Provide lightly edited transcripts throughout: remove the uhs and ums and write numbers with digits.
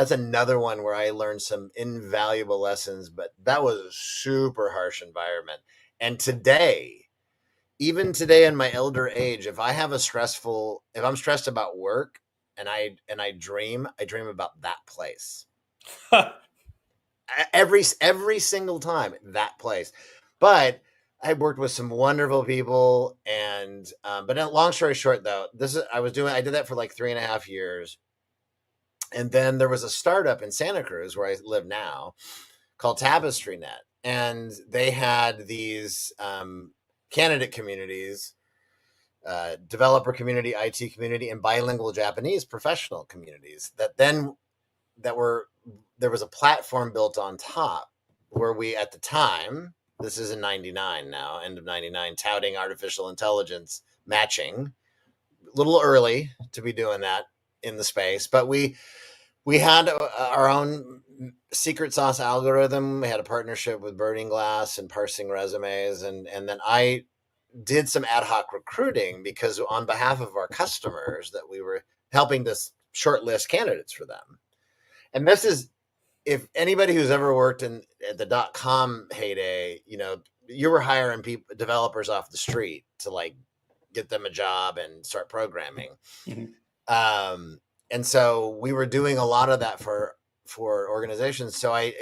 That's another one where I learned some invaluable lessons, but that was a super harsh environment. And today, even today in my elder age, if I'm stressed about work and I dream about that place. Every single time, that place. But I worked with some wonderful people, and but long story short, though, I did that for like 3.5 years, and then there was a startup in Santa Cruz where I live now called TapestryNet, and they had these candidate communities, developer community, IT community, and bilingual Japanese professional communities that were there was a platform built on top where we at the time, this is in 99 now, end of 99, touting artificial intelligence matching. A little early to be doing that in the space, but we had our own secret sauce algorithm. We had a partnership with Burning Glass and parsing resumes, and then I did some ad hoc recruiting because on behalf of our customers that we were helping to shortlist candidates for them. And this is, if anybody who's ever worked at the .com heyday, you were hiring developers off the street to like get them a job and start programming. Mm-hmm. And so we were doing a lot of that for organizations. So I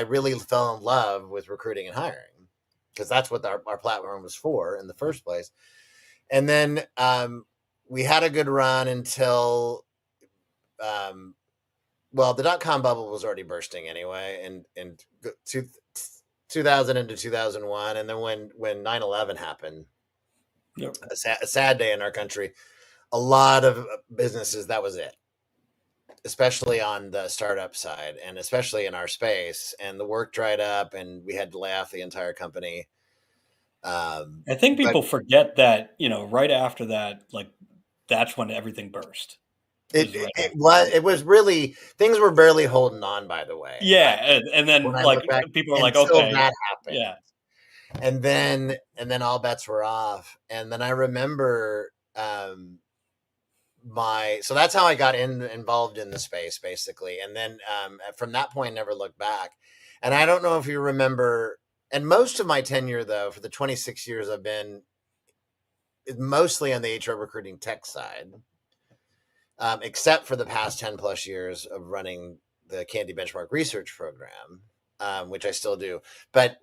really fell in love with recruiting and hiring, because that's what our platform was for in the first place. And then we had a good run until, the .com bubble was already bursting anyway, in 2000 into 2001. And then when 9/11 happened, yep, a sad day in our country, a lot of businesses, that was it, especially on the startup side and especially in our space, and the work dried up and we had to lay off the entire company. I think people forget that, right after that, like that's when everything burst. It was really, things were barely holding on, by the way. Yeah. And then like people are like, okay, that happened. Yeah. And then all bets were off. And then I remember, so that's how I got involved in the space, basically. And then from that point, never looked back. And I don't know if you remember, and most of my tenure, though, for the 26 years I've been mostly on the HR recruiting tech side, except for the past 10 plus years of running the Candy Benchmark Research Program, which I still do. But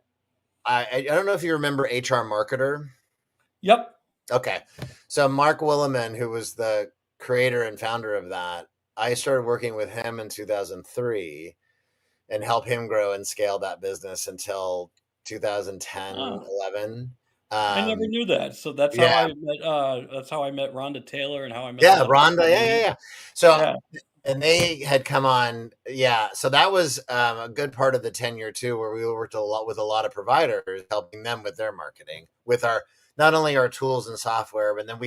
I don't know if you remember HR Marketer. Yep. Okay. So Mark Williman, who was the creator and founder of that, I started working with him in 2003 and helped him grow and scale that business until 2010, 11. I never knew that. So that's how I met Rhonda Taylor, and how I met Rhonda. Yeah. So and they had come on. Yeah. So that was a good part of the tenure too, where we worked with a lot of providers, helping them with their marketing, with not only our tools and software, but then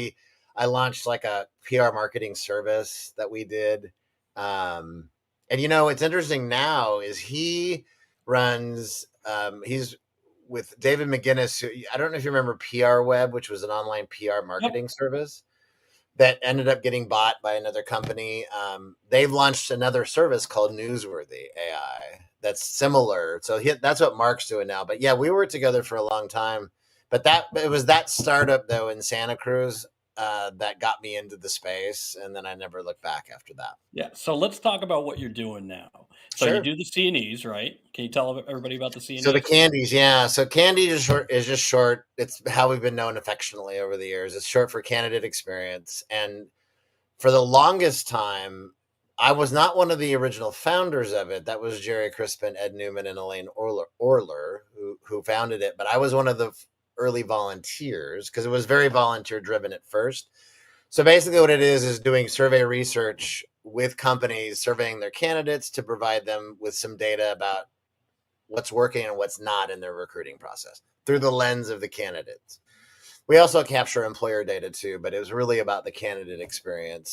I launched like a PR marketing service that we did. And it's interesting now is he runs, he's with David McGinnis, who, I don't know if you remember PR Web, which was an online PR marketing service that ended up getting bought by another company. They've launched another service called Newsworthy AI that's similar. So that's what Mark's doing now. But yeah, we worked together for a long time. But it was that startup, though, in Santa Cruz that got me into the space, and then I never looked back after that. Yeah. So let's talk about what you're doing now. So Sure. You do the C&Es, right? Can you tell everybody about the C&Es? So the candies, yeah. So Candy is just short. It's how we've been known affectionately over the years. It's short for candidate experience. And for the longest time, I was not one of the original founders of it. That was Jerry Crispin, Ed Newman, and Elaine Orler who founded it. But I was one of the early volunteers, because it was very volunteer driven at first. So basically what it is doing survey research with companies, surveying their candidates to provide them with some data about what's working and what's not in their recruiting process through the lens of the candidates. We also capture employer data too, but it was really about the candidate experience.